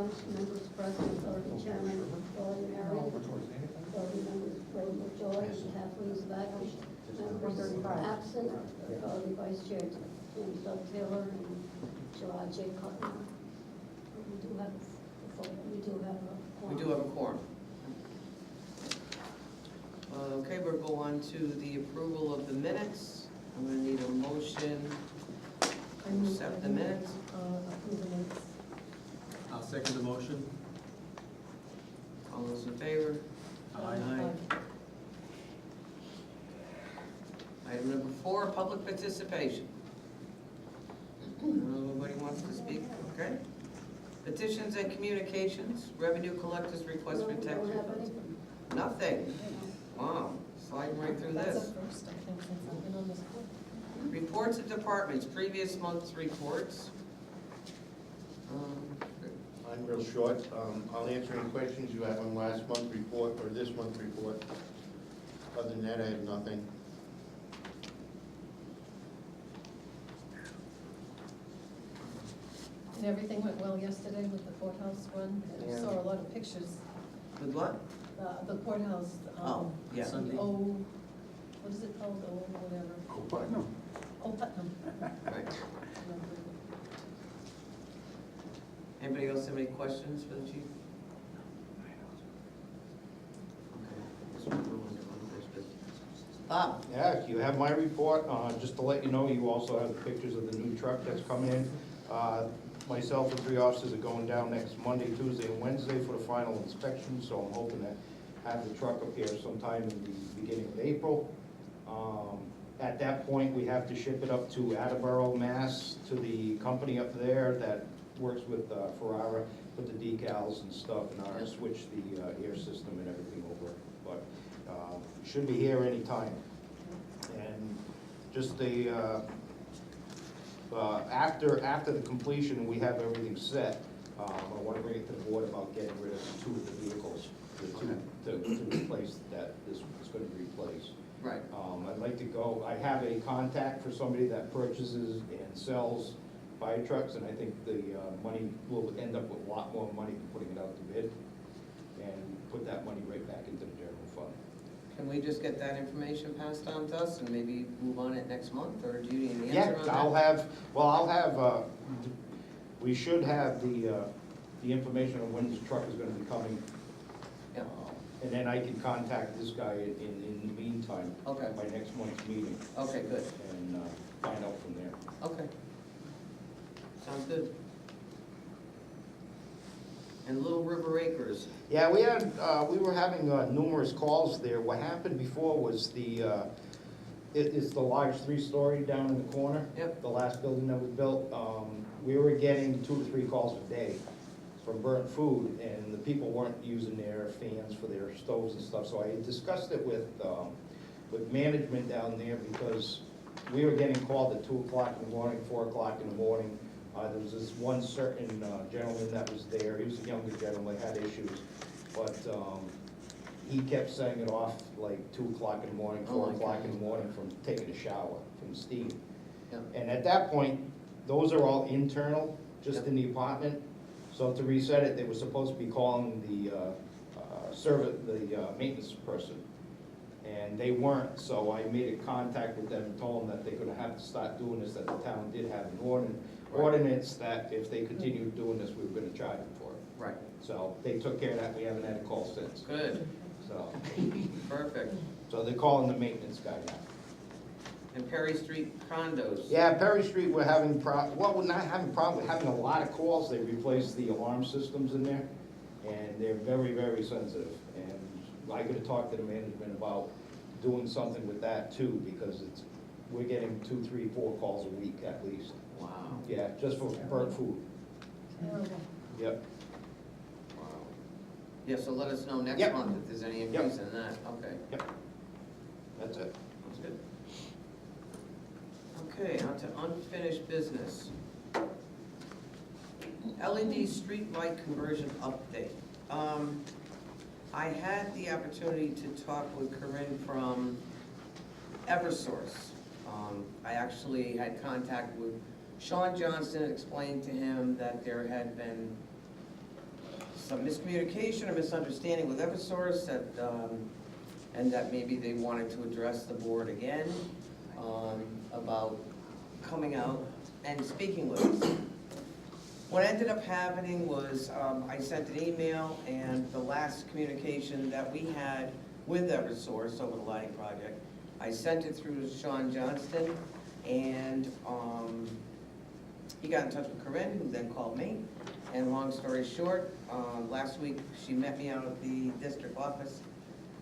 members present, authority chairman, authority Mary, authority members Rose Joy, Kathleen Zvakish, members absent, authority vice chair, James Doug Taylor, and Gerard J. Cutler. We do have a We do have a quorum. Okay, we'll go on to the approval of the minutes. I'm gonna need a motion to accept the minutes. Approve the minutes. I'll second the motion. All those in favor? Aye. Item number 4, public participation. Nobody wants to speak, okay? Petitions and communications, revenue collectors request We don't protection. have anything. Nothing. Wow, sliding right through That's this. the first, I think, since I've been on this board. Reports of departments, previous month's reports. I'm real short. I'll answer any questions you have on last month's report or this month's report. Other than that, I have nothing. And everything went well yesterday with the courthouse run. I Yeah. saw a lot of pictures. With what? The courthouse. Oh, yeah. Sunday. The old, what is it called, the old whatever? Oh, Putnam. Right. Anybody else have any questions for the chief? Okay. Bob? Yeah, you have my report. Just to let you know, you also have the pictures of the new truck that's coming in. Myself and 3 officers are going down next Monday, Tuesday, and Wednesday for the final inspection, so I'm hoping to have the truck up here sometime in the beginning of April. At that point, we have to ship it up to Attleboro, Mass, to the company up there that works with Ferrara, put the decals and stuff, and I'll switch the air system and everything over. But should be here anytime. And just after the completion, we have everything set. I want to bring it to the board about getting rid of 2 of the vehicles, to replace that this is going to be replaced. Right. I'd like to go, I have a contact for somebody that purchases and sells fire trucks, and I think the money will end up with a lot more money than putting it out to bid, and put that money right back into the general fund. Can we just get that information passed on to us and maybe move on it next month, or do you need an answer on Yeah, that? I'll have, we should have the information on when this truck is gonna be coming. Yeah. And then I can contact this guy in the meantime. Okay. By next month's meeting, Okay, good. and find out from there. Okay. Sounds good. And Little River Acres, Yeah, we were having numerous calls there. What happened before was it's the large 3-story down in the corner. Yep. The last building that was built. We were getting 2 to 3 calls a day from burnt food, and the people weren't using their fans for their stoves and stuff. So I discussed it with management down there, because we were getting called at 2 o'clock in the morning, 4 o'clock in the morning. There was this one certain gentleman that was there. He was a younger gentleman, had issues, but he kept setting it off like 2 o'clock in the morning, 4 o'clock in the morning from taking a shower, from steam. Yep. And at that point, those are all internal, just in the apartment. So to reset it, they were supposed to be calling the maintenance person, and they weren't. So I made a contact with them and told them that they're gonna have to start doing this, that the town did have an ordinance that if they continued doing this, we were gonna charge them for it. right, So they took care of that. We haven't had a call since. good, So perfect. they're calling the maintenance guy now. And Perry Street condos. Yeah, Perry Street, we're having we're not having problem, we're having a lot of calls. They replaced the alarm systems in there, and they're very, very sensitive. And I gotta talk to the management about doing something with that too, because we're getting 2, 3, 4 calls a week at least. Wow, Yeah, just for burnt food. Terrible. Yep. wow. Yeah, so let us know next Yep. month if there's any increase in that, okay. Yep. That's it. That's good. Okay, on to unfinished business. LED street light conversion update. I had the opportunity to talk with Corinne from Eversource. I actually had contact with Sean Johnson, explained to him that there had been some miscommunication or misunderstanding with Eversource that, and that maybe they wanted to address the board again, about coming out and speaking with us. What ended up happening was, I sent an email, and the last communication that we had with Eversource over the lighting project, I sent it through to Sean Johnston, and, he got in touch with Corinne, who then called me, and long story short, last week, she met me out at the district office,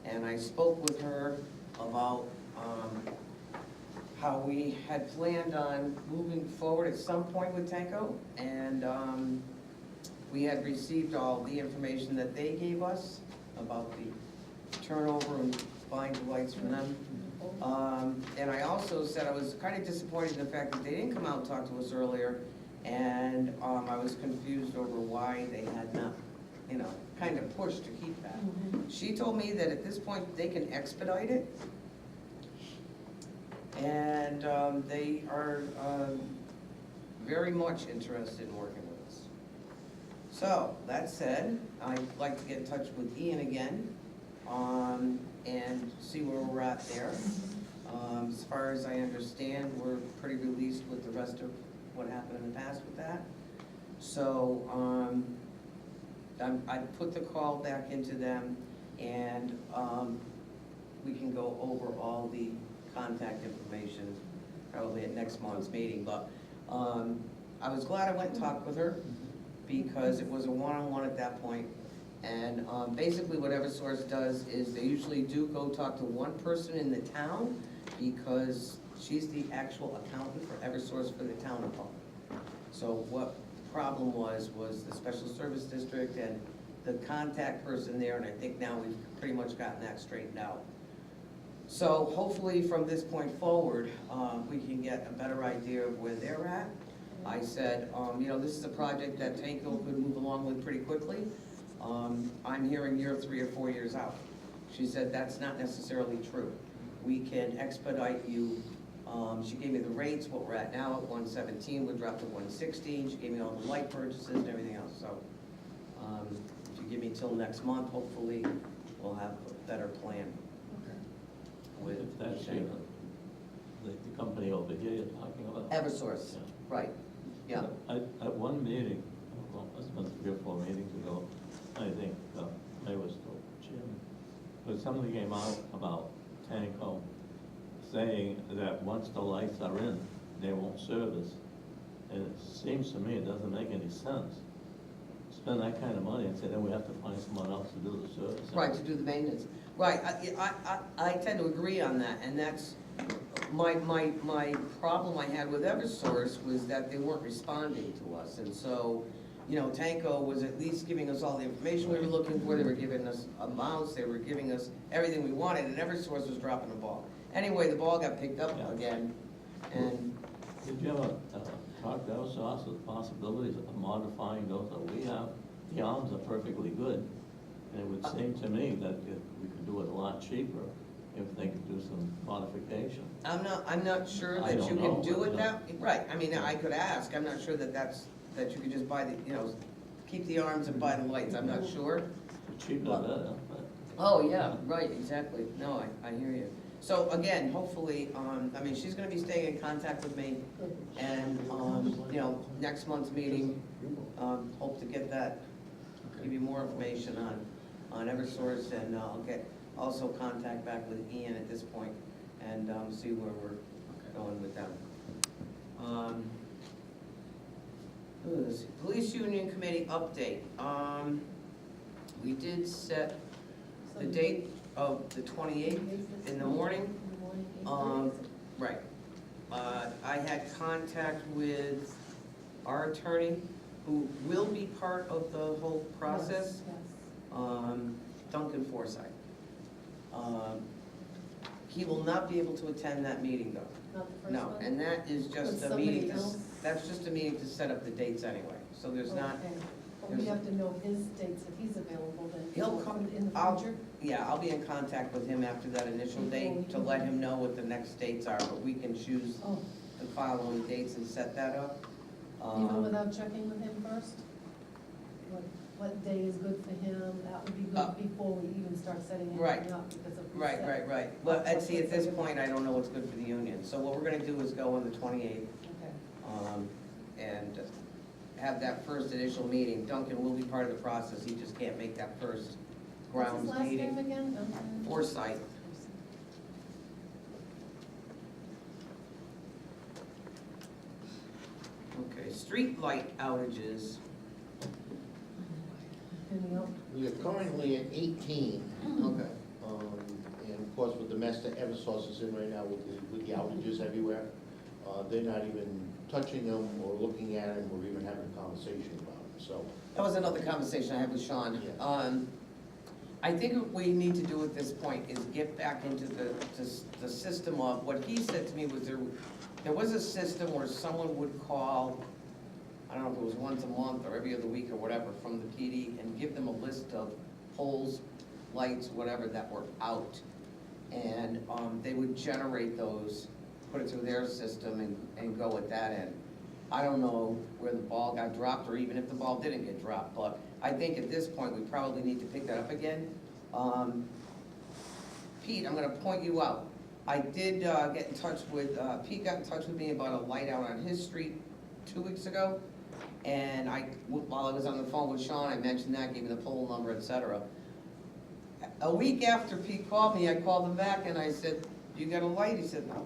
and I spoke with her about, how we had planned on moving forward at some point with Tanko, and we had received all the information that they gave us about the turnover and buying the lights from them. And I also said I was kind of disappointed in the fact that they didn't come out and talk to us earlier, and I was confused over why they had not, you know, kind of pushed to keep that. She told me that at this point, they can expedite it, and they are very much interested in working with us. So, that said, I'd like to get in touch with Ian again, and see where we're at there. As far as I understand, we're pretty released with the rest of what happened in the past with that. So, I put the call back into them, and we can go over all the contact information probably at next month's meeting, but I was glad I went and talked with her, because it was a one-on-one at that point. And basically what Eversource does is they usually do go talk to one person in the town, because she's the actual accountant for Eversource for the town of Hall. So what problem was the special service district and the contact person there, and I think now we've pretty much gotten that straightened out. So hopefully from this point forward, we can get a better idea of where they're at. I said, you know, this is a project that Tanko could move along with pretty quickly. I'm hearing you're 3 or 4 years out. She said that's not necessarily true. We can expedite you. She gave me the rates, what we're at now at 117, we dropped to 116. She gave me all the light purchases and everything else. So if you give me till next month, hopefully we'll have a better plan. With If that's the company over here you're talking about? Eversource, Yeah. right, yeah. At one meeting, well, it's been 3 or 4 meetings ago, I think, I was told, Jim, but something came out about Tanko saying that once the lights are in, they won't service. And it seems to me it doesn't make any sense. Spend that kind of money and say, then we have to find someone else to do the service. Right, to do the maintenance. Right, I tend to agree on that, and that's, my problem I had with Eversource was that they weren't responding to us, and so, you know, Tanko was at least giving us all the information we were looking for, they were giving us amounts, they were giving us everything we wanted, and Eversource was dropping the ball. Anyway, the ball got picked up again, and. Did you ever talk to Eversource with possibilities of modifying those that we have? The arms are perfectly good, and it would seem to me that if we could do it a lot cheaper if they could do some modification. I'm not sure I that don't you know, can do but, it that, right, I mean, I could ask, I'm not sure that you could just buy the, you know, keep the arms and buy the lights, I'm not sure. Cheaper the better, but. Oh, yeah, right, exactly, no, I hear you. So again, hopefully, I mean, she's gonna be staying in contact with me, and, you know, next month's meeting, hope to get that, give you more information on Eversource, and I'll get also contact back with Ian at this point, and see where we're going with them. Let's see, Police Union Committee update. We did set the date of the 28th in the morning. Right. I had contact with our attorney, who will be part of the whole process, Duncan Forsythe. He will not be able to attend that meeting, though. Not the first No, one? and that is just With a meeting, somebody else? that's just a meeting to set up the dates anyway, so there's not, Okay. But we have to know his dates, if he's available, then. He'll come- In the I'll- future? yeah, I'll be in contact with him after that initial date to let him know what the next dates are, but we can choose Oh, the following dates and set that up. even without checking with him first? What? what day is good for him, that would be Uh, good before we even start setting right. anything up, because if we Right, set- right. Well, see, at this point, I don't know what's good for the union. So what we're gonna do is go on the 28th, Okay. and have that first initial meeting. Duncan will be part of the process, he just can't make that first What's grounds his last name meeting. again? Duncan? Foresight. Okay, street light outages. Any else? We are currently at 18. Okay. And of course, with the mess that Eversource is in right now with the outages everywhere, they're not even touching them or looking at them or even having a conversation about them, so. That was another conversation I had with Sean. Yeah. I think what we need to do at this point is get back into the system of, what he said to me was there was a system where someone would call, I don't know if it was once a month or every other week or whatever, from the PD and give them a list of poles, lights, whatever, that were out. And they would generate those, put it through their system and go at that end. I don't know where the ball got dropped, or even if the ball didn't get dropped, but I think at this point, we probably need to pick that up again. Pete, I'm gonna point you out. I did get in touch with, Pete got in touch with me about a light out on his street 2 weeks ago. And while I was on the phone with Sean, I mentioned that, gave him the pole number, et cetera. A week after Pete called me, I called him back and I said, "You got a light?" He said, "No."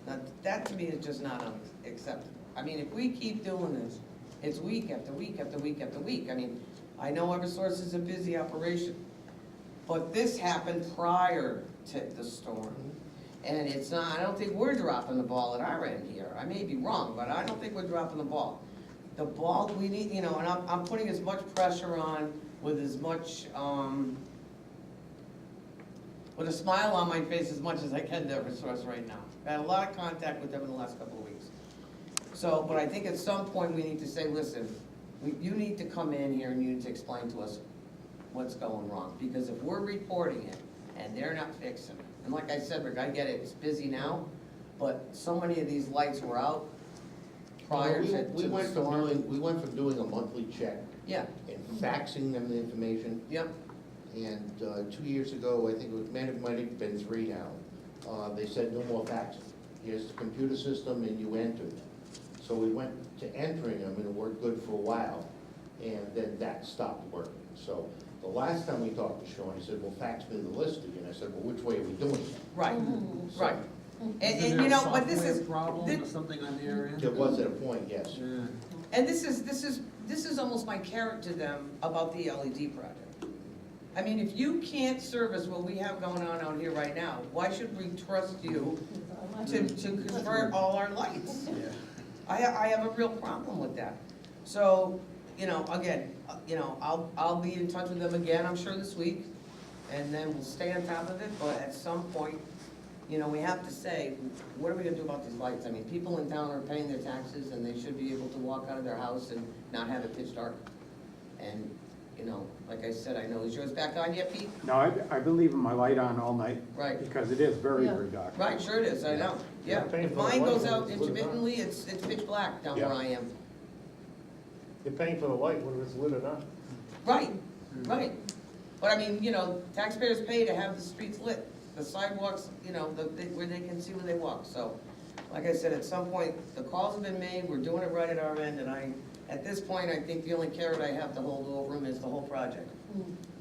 Now, that to me is just not acceptable. I mean, if we keep doing this, it's week after week after week after week. I mean, I know Eversource is a busy operation, but this happened prior to the storm. And it's not, I don't think we're dropping the ball at our end here. I may be wrong, but I don't think we're dropping the ball. The ball, we need, and I'm putting as much pressure on with as much, with a smile on my face as much as I can to Eversource right now. I had a lot of contact with them in the last couple of weeks. So, but I think at some point we need to say, listen, you need to come in here and you need to explain to us what's going wrong. Because if we're reporting it and they're not fixing it, and like I said, Rick, I get it, it's busy now, but so many of these lights were out prior to We the went from storm. we went from doing a monthly check Yeah, and faxing them the information. yep, And 2 years ago, I think it might have been 3 now, they said no more faxing. Here's the computer system and you enter them. So we went to entering them and it worked good for a while, and then that stopped working. So the last time we talked to Sean, he said, well, fax me the list again. I said, well, which way are we doing it? right, Mhm. right. Isn't And you there a know, but this software is, problem thi- or something on their end? There was at a point, yes. Yeah. and this is almost my carrot to them about the LED project. I mean, if you can't service what we have going on out here right now, why should we trust you to convert all our lights? Yeah. I have a real problem with that. So, again, I'll be in touch with them again, I'm sure this week, and then we'll stay on top of it, but at some point, we have to say, what are we gonna do about these lights? I mean, people in town are paying their taxes, and they should be able to walk out of their house and not have it pitch dark. And, like I said, I know, is yours back on yet, Pete? No, I been leaving my light on all night. Right. Because it is very, Yeah. very dark. Right, sure it is, I know, yeah. paying If for the mine goes light, out it's lit up. intermittently, it's pitch black down where Yeah. I am. You're paying for the light, whether it's lit or not. Right, right. But I mean, taxpayers pay to have the streets lit, the sidewalks, where they can see where they walk. So, like I said, at some point, the calls have been made, we're doing it right at our end, and at this point, I think the only carrot I have to hold over them is the whole project.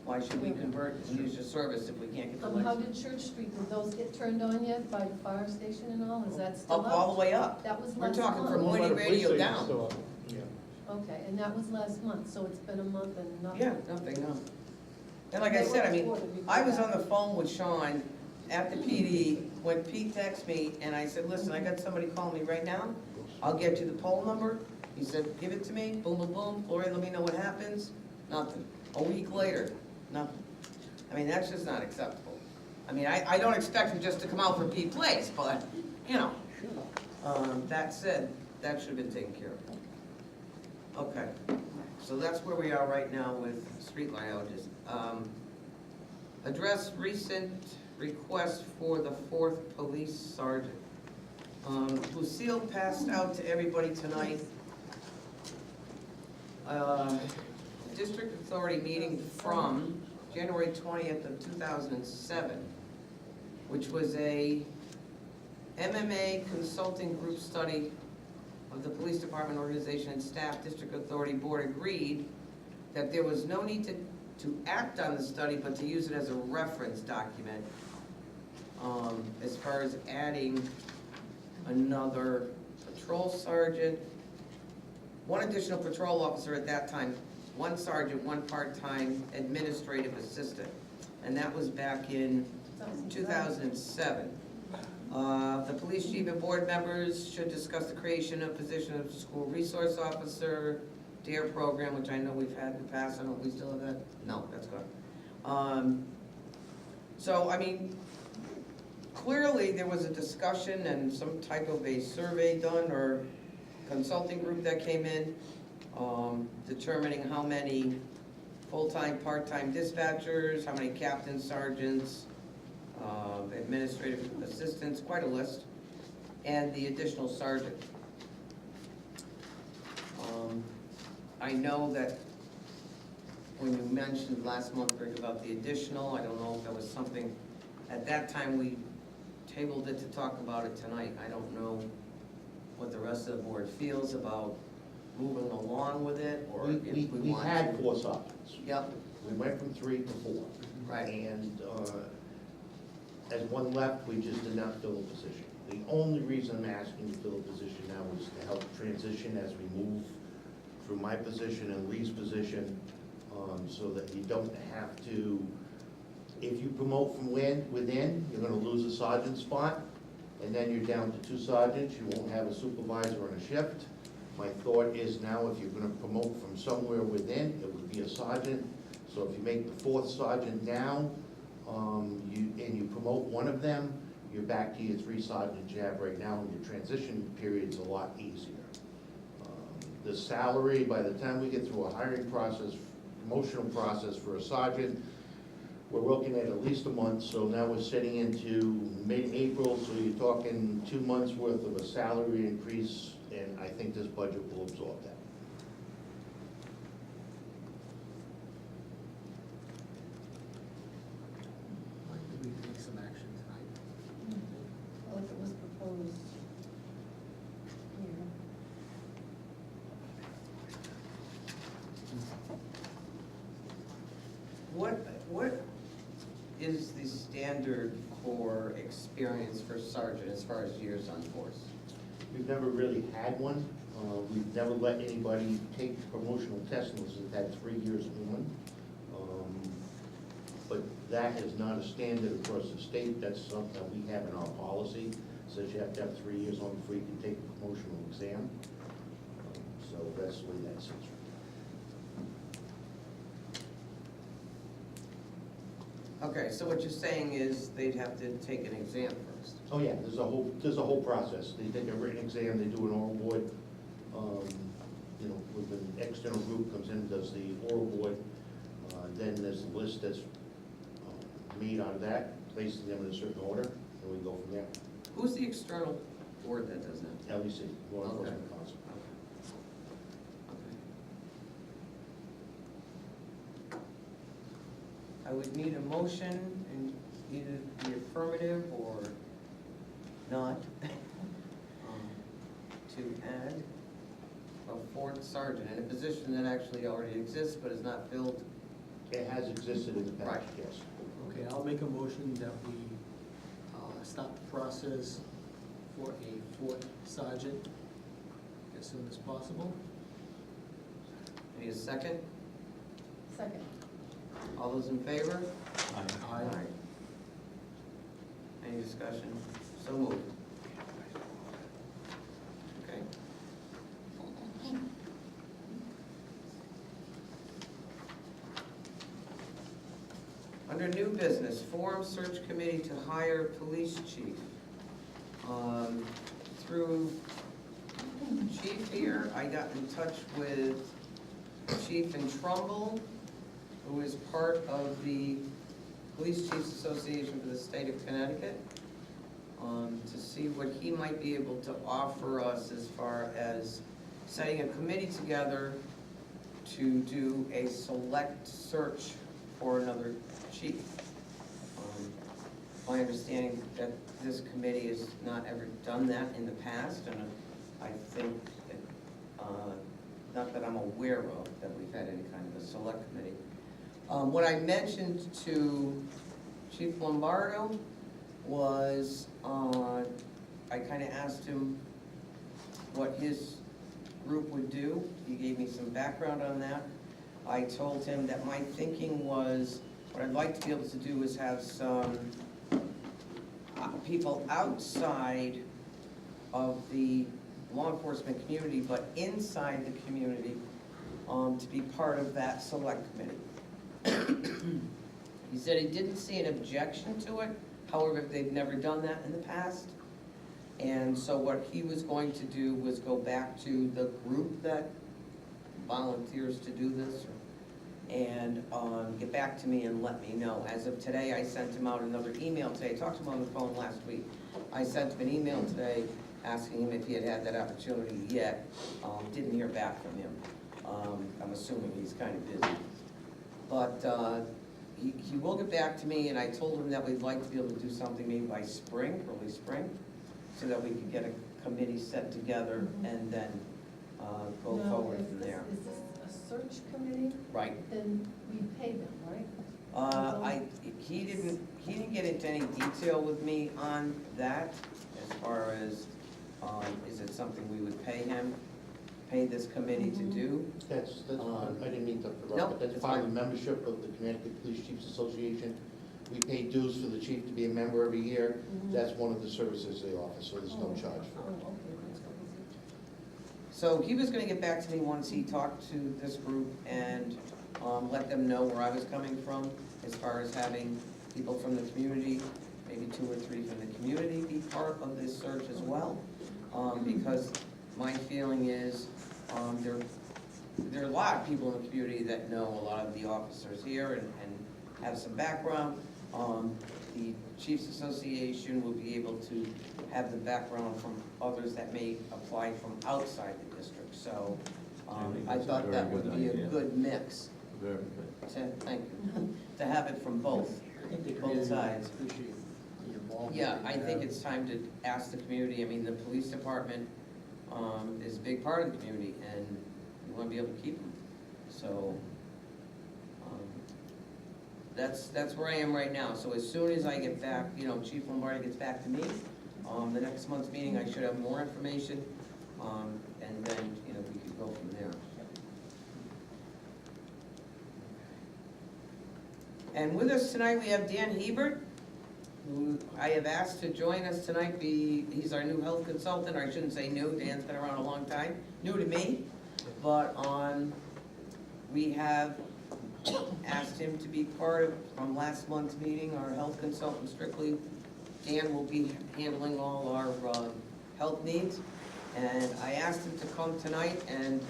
Why should we convert and use your service if we can't get the How lights? did Church Street, did those get turned on yet by the fire station and all? Is that still Up up? all the way up. That was We're last talking month. from Mooney Radio down. Yeah. Okay, and that was last month, so it's been a month and nothing. Yeah, nothing, no. And like I said, I mean, I was on the phone with Sean at the PD when Pete texted me, and I said, listen, I got somebody calling me right now. I'll get you the poll number. He said, give it to me, boom, boom, boom. Gloria, let me know what happens. Nothing. A week later, nothing. I mean, that's just not acceptable. I mean, I don't expect him just to come out for Pete Place, but, that said, that should have been taken care of. Okay, so that's where we are right now with streetlight outages. Address recent request for the 4th police sergeant. Lucille passed out to everybody tonight district authority meeting from January 20th of 2007, which was a MMA consulting group study of the police department organization and staff. District authority board agreed that there was no need to act on the study, but to use it as a reference document as far as adding another patrol sergeant, one additional patrol officer at that time, one sergeant, one part-time administrative assistant. And that was back in 2007. The police chief and board members should discuss the creation of position of school resource officer, DARE program, which I know we've had in the past. I don't know if we still have that. No, that's gone. So, I mean, clearly there was a discussion and some type of a survey done or consulting group that came in, determining how many full-time, part-time dispatchers, how many captains, sergeants, administrative assistants, quite a list, and the additional sergeant. I know that when you mentioned last month, Rick, about the additional, I don't know if that was something, at that time we tabled it to talk about it tonight. I don't know what the rest of the board feels about moving along with it, or if we want to. We had 4 sergeants. Yep, We went from 3 to 4. right. And as one left, we just did not fill a position. The only reason I'm asking to fill a position now is to help transition as we move through my position and Lee's position, so that you don't have to, if you promote from within, you're gonna lose a sergeant spot, and then you're down to 2 sergeants, you won't have a supervisor on a shift. My thought is now, if you're gonna promote from somewhere within, it would be a sergeant. So if you make the 4th sergeant now, and you promote one of them, you're back to your 3 sergeants you have right now, and your transition period's a lot easier. The salary, by the time we get through a hiring process, promotional process for a sergeant, we're looking at least a month, so now we're sitting into mid-April, so you're talking 2 months worth of a salary increase, and I think this budget will absorb that. Why did we take some action tonight? Well, if it was proposed here. What is the standard for experience for sergeant as far as years on force? We've never really had one. We've never let anybody take the promotional test unless they've had 3 years on. But that is not a standard across the state. That's something that we have in our policy. Says you have to have 3 years on before you can take the promotional exam. So that's the way that sits. Okay, so what you're saying is they'd have to take an exam first. Oh, yeah, there's a whole process. They take a written exam, they do an oral board. You know, with an external group comes in and does the oral board. Then there's a list that's made out of that, placing them in a certain order, and we go from there. Who's the external board that does that? LEC, Law Enforcement Okay. Council. Okay. I would need a motion in either the affirmative or not to add a 4th sergeant in a position that actually already exists but is not filled. It has existed in the past, Right. yes. Okay, I'll make a motion that we start the process for a 4th sergeant as soon as possible. Need a second? Second. All those in favor? Aye. Aye. Any discussion? So moved. Okay. Under new business, form search committee to hire police chief. Through chief here, I got in touch with Chief in Trumbull, who is part of the Police Chiefs Association for the state of Connecticut, to see what he might be able to offer us as far as setting a committee together to do a select search for another chief. My understanding that this committee has not ever done that in the past, and I think, not that I'm aware of, that we've had any kind of a select committee. What I mentioned to Chief Lombardo was, I kind of asked him what his group would do. He gave me some background on that. I told him that my thinking was, what I'd like to be able to do is have some people outside of the law enforcement community, but inside the community, to be part of that select committee. He said he didn't see an objection to it, however, they've never done that in the past. And so what he was going to do was go back to the group that volunteers to do this, and get back to me and let me know. As of today, I sent him out another email today. I talked to him on the phone last week. I sent him an email today asking him if he had had that opportunity yet. Didn't hear back from him. I'm assuming he's kind of busy. But he will get back to me, and I told him that we'd like to be able to do something maybe by spring, early spring, so that we could get a committee set together and then go Now, forward from there. Is this a search committee? Right. Then we pay them, right? He didn't get into any detail with me on that, as far as, is it something we would pay this committee to do? That's fine, I didn't mean to interrupt, No, but that's it's part of fine. the membership of the Connecticut Police Chiefs Association. We pay dues for the chief to be a member every year. That's one of the services they offer, so there's no charge Oh, for it. okay, that's what So he was gonna get back to me once he talked to this group and let them know where I was coming from, as far as having people from the community, maybe 2 or 3 from the community be part of this search as well. Because my feeling is, there are a lot of people in the community that know a lot of the officers here and have some background. The Chiefs Association will be able to have the background from others that may apply from outside the district. So think I that's a thought that very would good be a idea. good mix Very good. thank you, to have it from both. I think the Both community would sides. appreciate the involvement. Yeah, that I you think have. it's time to ask the community. I mean, the police department is a big part of the community, and we want to be able to keep them. So that's where I am right now. So as soon as I get back, Chief Lombardi gets back to me, the next month's meeting, I should have more information, and then, we could go from there. And with us tonight, we have Dan Hebert, who I have asked to join us tonight. He's our new health consultant, or I shouldn't say new, Dan's been around a long time, new to me. But we have asked him to be part of, from last month's meeting, our health consultant strictly. Dan will be handling all our health needs. And I asked him to come tonight, and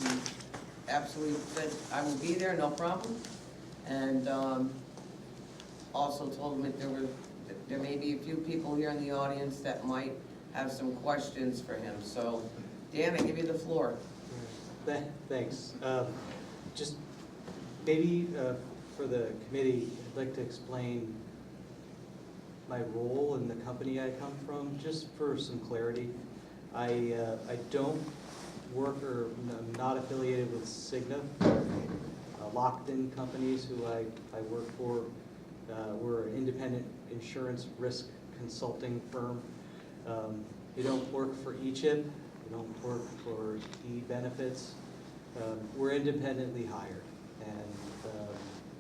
he absolutely said, I will be there, no problem. And also told him that there may be a few people here in the audience that might have some questions for him. So, Dan, I give you the floor. Thanks. Just maybe for the committee, I'd like to explain my role in the company I come from, just for some clarity. I don't work, or I'm not affiliated with Cigna, locked-in companies who I work for. We're an independent insurance risk consulting firm. We don't work for ECHIP, we don't work for E-Benefits. We're independently hired and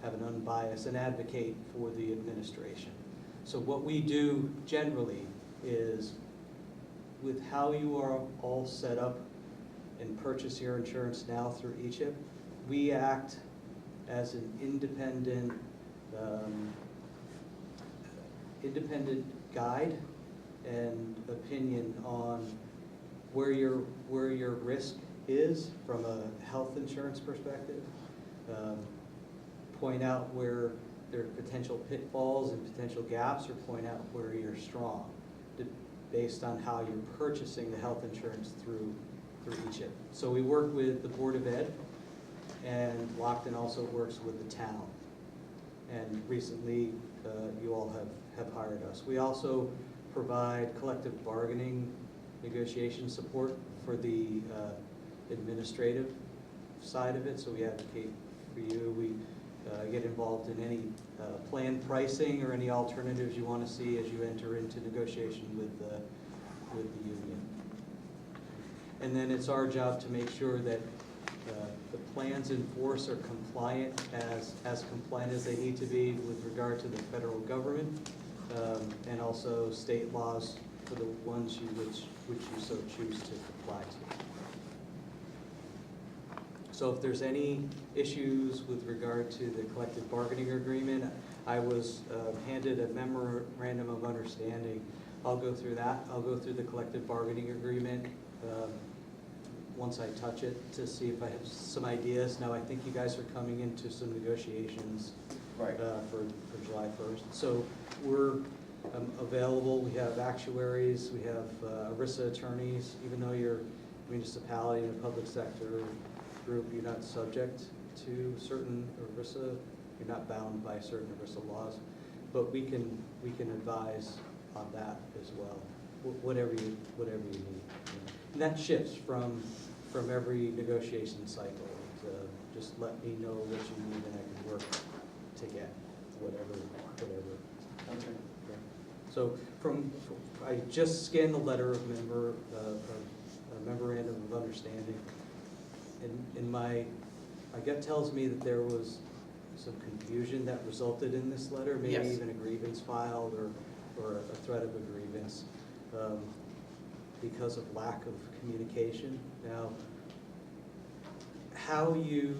have an unbiased and advocate for the administration. So what we do generally is, with how you are all set up and purchase your insurance now through ECHIP, we act as an independent guide and opinion on where your risk is from a health insurance perspective. Point out where there are potential pitfalls and potential gaps, or point out where you're strong, based on how you're purchasing the health insurance through ECHIP. So we work with the Board of Ed and Lockton also works with the town. And recently, you all have hired us. We also provide collective bargaining negotiation support for the administrative side of it, so we advocate for you. We get involved in any planned pricing or any alternatives you want to see as you enter into negotiation with the union. And then it's our job to make sure that the plans in force are compliant, as compliant as they need to be with regard to the federal government, and also state laws for the ones which you so choose to comply to. So if there's any issues with regard to the collective bargaining agreement, I was handed a memorandum of understanding. I'll go through that. I'll go through the collective bargaining agreement once I touch it to see if I have some ideas. Now, I think you guys are coming into some negotiations Right. for July 1st. So we're available. We have actuaries, we have ERISA attorneys. Even though you're a municipality and a public sector group, you're not subject to certain ERISA, you're not bound by certain ERISA laws, but we can advise on that as well, whatever you need. And that shifts from every negotiation cycle. Just let me know what you need and I can work to get whatever. Okay. So I just scanned the letter of memorandum of understanding. And my gut tells me that there was some confusion that resulted in this letter, maybe Yes. even a grievance filed or a threat of a grievance because of lack of communication. Now, how you,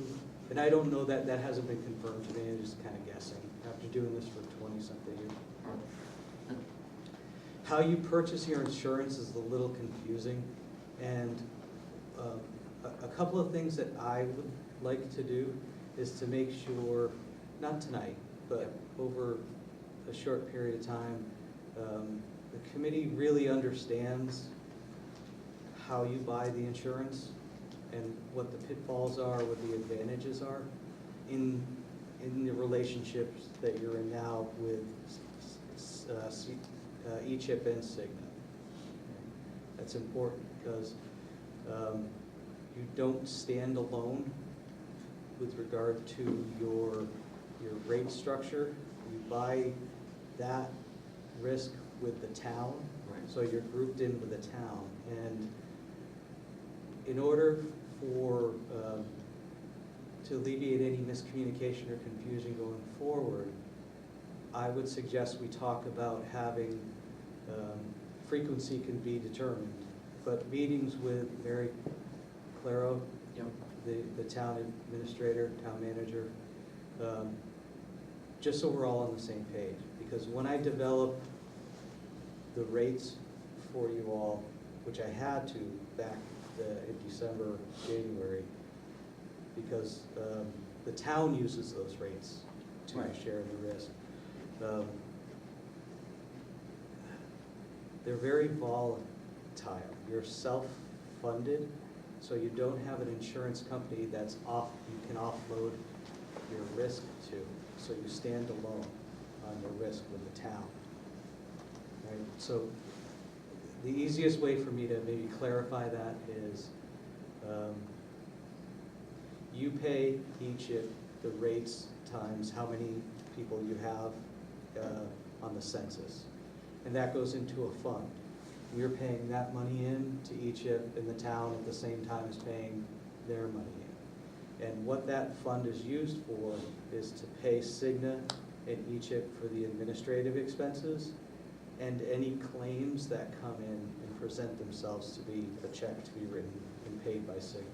and I don't know that hasn't been confirmed to me, I'm just kind of guessing after doing this for 20-something years. How you purchase your insurance is a little confusing, and a couple of things that I would like to do is to make sure, not tonight, but over a short period of time, the committee really understands how you buy the insurance and what the pitfalls are, what the advantages are in the relationships that you're in now with eChip and Cigna. That's important because you don't stand alone with regard to your rate structure. You buy that risk with the town, so you're grouped in with the town. And in order for to alleviate any miscommunication or confusion going forward, I would suggest we talk about having, frequency can be determined, but meetings with Mary Claro, Yep. the town administrator, town manager, just so we're all on the same page. Because when I developed the rates for you all, which I had to back in December, January, because the town uses those rates to Right. share the risk. They're very volatile. You're self-funded, so you don't have an insurance company you can offload your risk to. So you stand alone on the risk with the town. Right? So the easiest way for me to maybe clarify that is you pay eChip the rates times how many people you have on the census. And that goes into a fund. We're paying that money in to eChip in the town at the same time as paying their money in. And what that fund is used for is to pay Cigna and eChip for the administrative expenses and any claims that come in and present themselves to be a check to be written and paid by Cigna.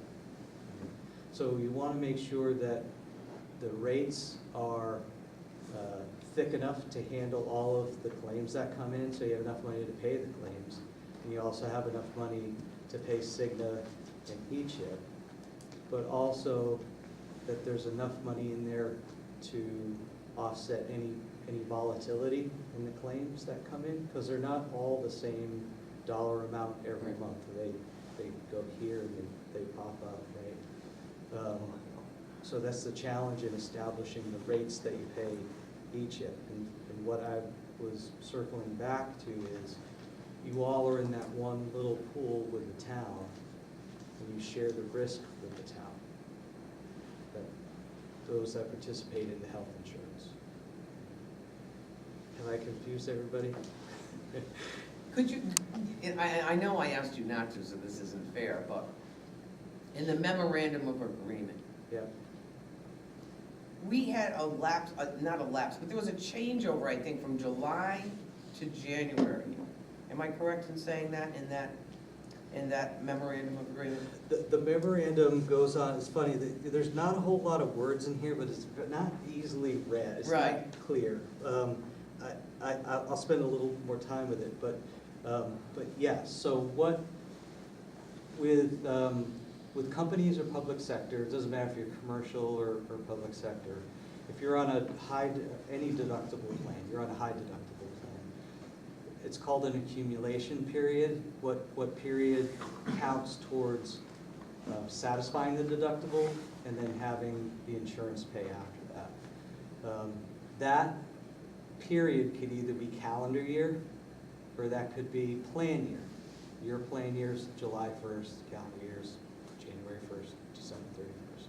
So you want to make sure that the rates are thick enough to handle all of the claims that come in, so you have enough money to pay the claims. And you also have enough money to pay Cigna and eChip, but also that there's enough money in there to offset any volatility in the claims that come in, because they're not all the same dollar amount every month. They go here and they pop up, right? so that's the challenge in establishing the rates that you pay each year. And what I was circling back to is, you all are in that one little pool with the town, and you share the risk with the town, those that participate in the health insurance. Have I confused everybody? Could you, I know I asked you not to, so this isn't fair, but in the memorandum of agreement, Yeah, we had a lapse, not a lapse, but there was a changeover, I think, from July to January. Am I correct in saying that, in that memorandum of agreement? the memorandum goes on, it's funny, there's not a whole lot of words in here, but it's not easily read, it's not Right. clear. I'll spend a little more time with it, but yes, so what, with companies or public sector, it doesn't matter if you're commercial or public sector, if you're on any deductible plan, you're on a high deductible plan, it's called an accumulation period. What period counts towards satisfying the deductible and then having the insurance pay after that. That period could either be calendar year, or that could be plan year. Your plan year's July 1st, calendar year's January 1st, December 31st.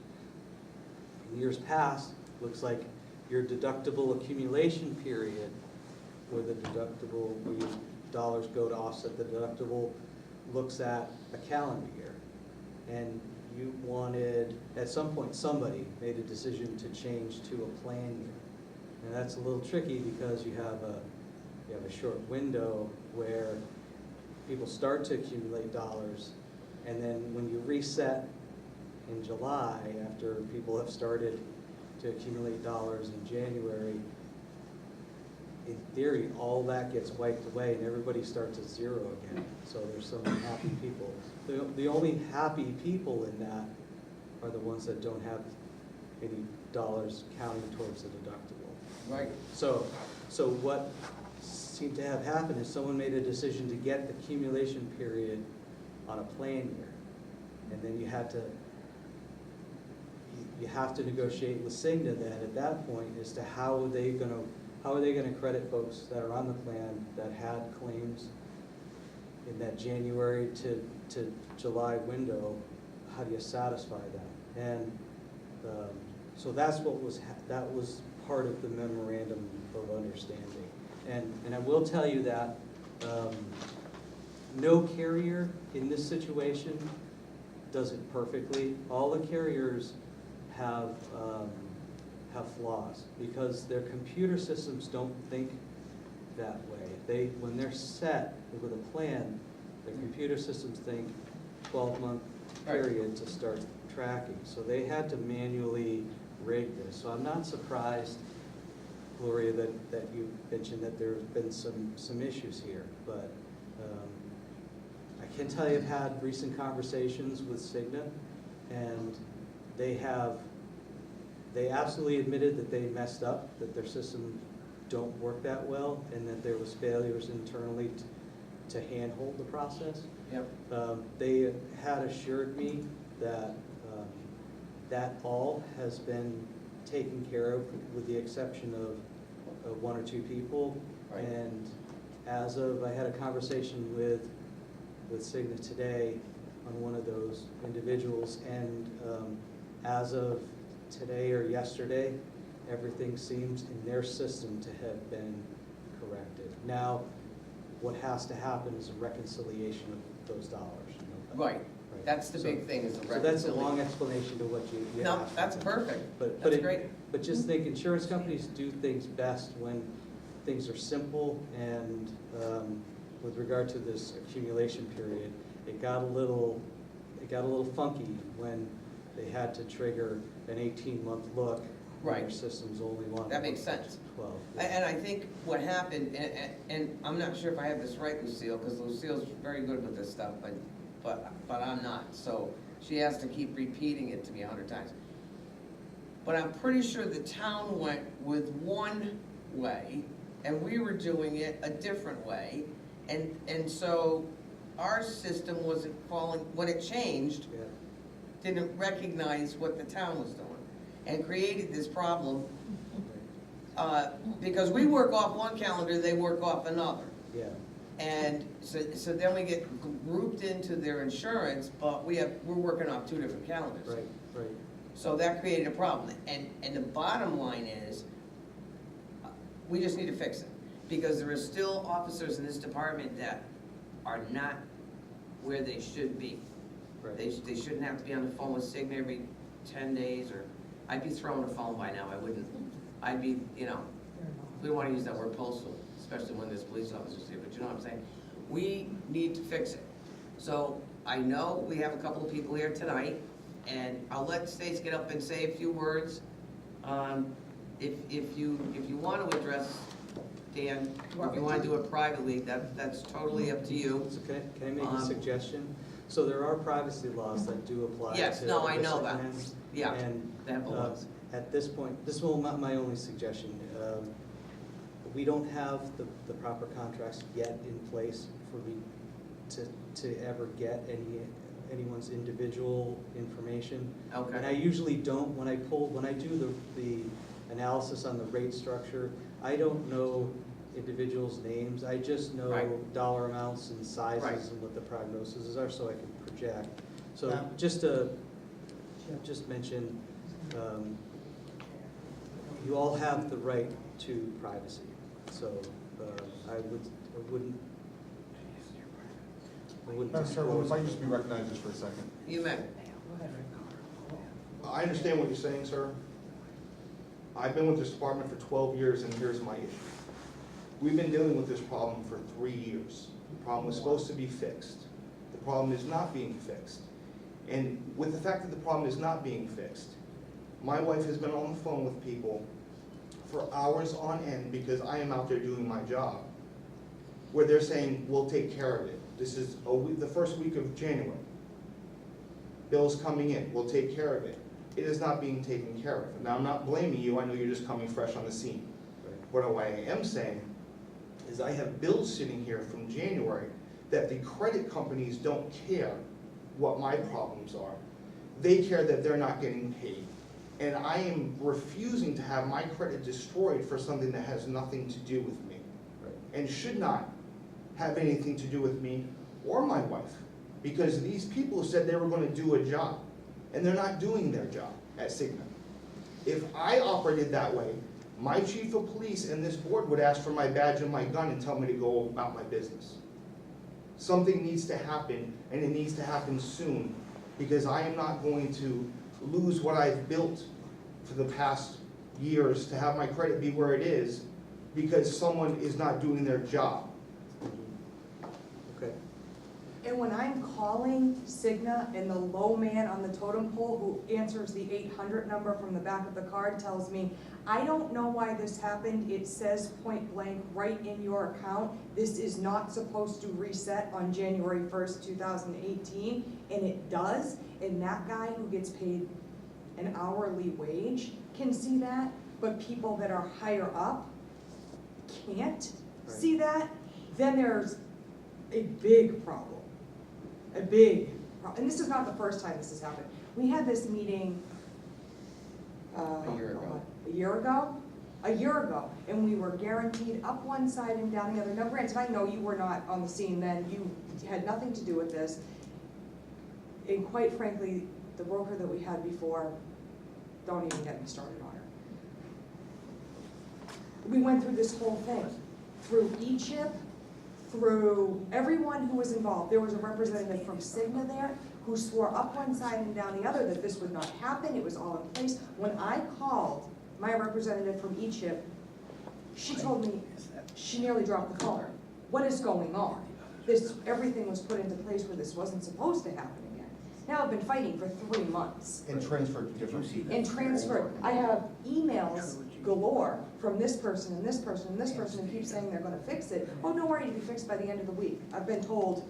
In years past, looks like your deductible accumulation period, where the deductible, where your dollars go to offset the deductible, looks at a calendar year. And you wanted, at some point, somebody made a decision to change to a plan year. And that's a little tricky because you have a short window where people start to accumulate dollars, and then when you reset in July, after people have started to accumulate dollars in January, in theory, all that gets wiped away and everybody starts at zero again. So there's some unhappy people. The only happy people in that are the ones that don't have any dollars counting towards the deductible. Right. So what seemed to have happened is someone made a decision to get the accumulation period on a plan year. And then you have to negotiate with Cigna then at that point as to how are they gonna credit folks that are on the plan that had claims in that January to July window. How do you satisfy that? And so that's that was part of the memorandum of understanding. And I will tell you that no carrier in this situation does it perfectly. All the carriers have flaws because their computer systems don't think that way. When they're set with a plan, their computer systems think 12-month period to start tracking. So they had to manually rig this. So I'm not surprised, Gloria, that you mentioned that there have been some issues here. But I can tell you I've had recent conversations with Cigna, and they absolutely admitted that they messed up, that their systems don't work that well, and that there was failures internally to handhold the process. Yep. They had assured me that that all has been taken care of, with the exception of one or two people. Right. And as of, I had a conversation with Cigna today on one of those individuals, and as of today or yesterday, everything seems in their system to have been corrected. Now, what has to happen is a reconciliation of those dollars. Right. That's the big thing, is the So reconciliation. that's a long explanation to what you No, asked. that's perfect. But That's great. But just think, insurance companies do things best when things are simple, and with regard to this accumulation period, it got a little funky when they had to trigger an 18-month look. when Right. Their systems only want. That makes sense. 12. And I think what happened, and I'm not sure if I have this right, Lucille, because Lucille's very good with this stuff, but I'm not. So she has to keep repeating it to me 100 times. But I'm pretty sure the town went with one way, and we were doing it a different way. And so our system wasn't falling, when it changed, Yeah. didn't recognize what the town was doing. and created this problem. Because we work off one calendar, they work off another. Yeah, And so then we get grouped into their insurance, but we're working off two different calendars. right. So that created a problem. And the bottom line is, we just need to fix it. Because there are still officers in this department that are not where they should be. Right. They shouldn't have to be on the phone with Cigna every 10 days, or, I'd be throwing a phone by now, I wouldn't. I'd be, we don't wanna use that word postal, especially when there's police officers here, but you know what I'm saying? We need to fix it. So, I know we have a couple of people here tonight, and I'll let Stace get up and say a few words. If you want to address Dan, or if you want to do it privately, that's totally up to you. So can I make a suggestion? So there are privacy laws that do apply to. Yes, no, I know that. plans. Yeah, And that belongs. at this point, this will not my only suggestion. We don't have the proper contracts yet in place for me to ever get anyone's individual information. Okay. And I usually don't, when I do the analysis on the rate structure, I don't know individuals' names, I just know Right. dollar amounts and sizes Right. and what the prognoses are, so I can project. So Yeah. just mention, you all have the right to privacy, so I wouldn't Madam Chairwoman, if I could just be recognized just for a second. You may. I understand what you're saying, sir. I've been with this department for 12 years, and here's my issue. We've been dealing with this problem for 3 years. The problem was supposed to be fixed. The problem is not being fixed. And with the fact that the problem is not being fixed, my wife has been on the phone with people for hours on end because I am out there doing my job, where they're saying, we'll take care of it. This is the first week of January. Bill's coming in, we'll take care of it. It is not being taken care of. Now, I'm not blaming you, I know you're just coming fresh on the scene. What I am saying is I have bills sitting here from January that the credit companies don't care what my problems are. They care that they're not getting paid. And I am refusing to have my credit destroyed for something that has nothing to do with me. And should not have anything to do with me or my wife. Because these people said they were gonna do a job, and they're not doing their job at Cigna. If I operated that way, my chief of police and this board would ask for my badge and my gun and tell me to go about my business. Something needs to happen, and it needs to happen soon, because I am not going to lose what I've built for the past years to have my credit be where it is, because someone is not doing their job. Okay. And when I'm calling Cigna and the low man on the totem pole who answers the 800 number from the back of the card tells me, I don't know why this happened, it says point blank right in your account, this is not supposed to reset on January 1st, 2018, and it does, and that guy who gets paid an hourly wage can see that, but people that are higher up can't see that, then there's a big problem. A big problem. And this is not the first time this has happened. We had this meeting A year ago. A year ago, and we were guaranteed up one side and down the other. Now granted, I know you were not on the scene then, you had nothing to do with this. And quite frankly, the broker that we had before, don't even get me started on her. We went through this whole thing, through eChip, through everyone who was involved. There was a representative from Cigna there who swore up one side and down the other that this would not happen, it was all in place. When I called my representative from eChip, she told me she nearly dropped the phone. What is going on? Everything was put into place where this wasn't supposed to happen again. Now I've been fighting for 3 months. And transferred to different. And transferred. I have emails galore from this person and this person and this person who keep saying they're gonna fix it. Oh, no worry, it'll be fixed by the end of the week. I've been told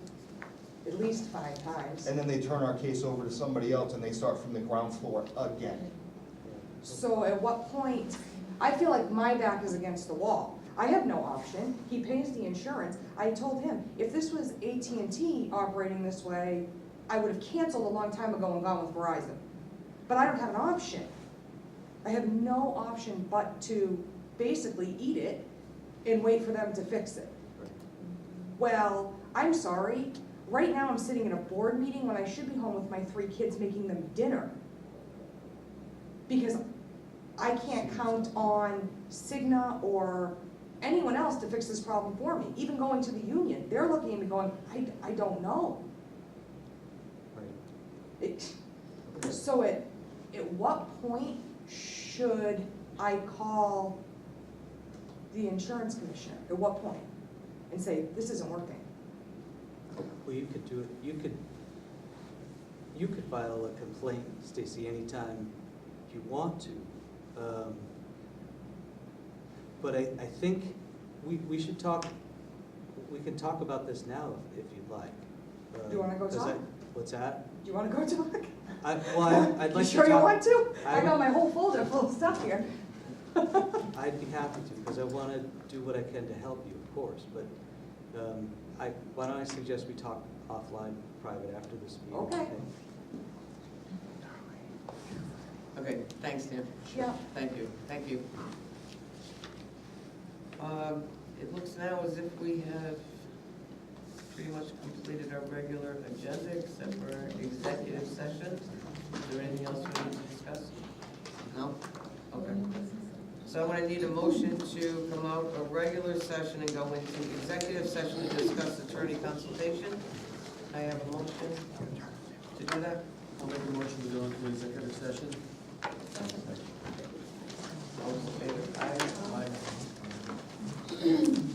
at least 5 times. And then they turn our case over to somebody else and they start from the ground floor again. So at what point, I feel like my back is against the wall. I have no option. He pays the insurance. I told him, if this was AT&T operating this way, I would have canceled a long time ago and gone with Verizon. But I don't have an option. I have no option but to basically eat it and wait for them to fix it. Well, I'm sorry, right now I'm sitting in a board meeting when I should be home with my 3 kids making them dinner. Because I can't count on Cigna or anyone else to fix this problem for me. Even going to the union, they're looking at me going, I don't know. Right. So at what point should I call the insurance commissioner? At what point? And say, this isn't working? Well, you could do it, you could file a complaint, Stacy, anytime you want to. But I think we should talk, we can talk about this now if you'd like. Do you wanna go 'cause talk? What's that? Do you wanna go talk? I'd like to You sure you talk- want to? I I got would- my whole folder full of stuff here. I'd be happy to, because I want to do what I can to help you, of course, but why don't I suggest we talk offline, private, after this meeting? Okay. Okay, thanks, Dan. Yeah. Thank you, thank you. It looks now as if we have pretty much completed our regular agenda except for executive session. Is there anything else we need to discuss? No? Okay. So I'm gonna need a motion to come out of regular session and go into executive session to discuss attorney consultation. I have a motion to do that. I'll make a motion to go into executive session. All those in favor? Aye.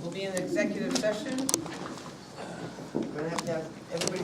We'll be in executive session. We're gonna have everybody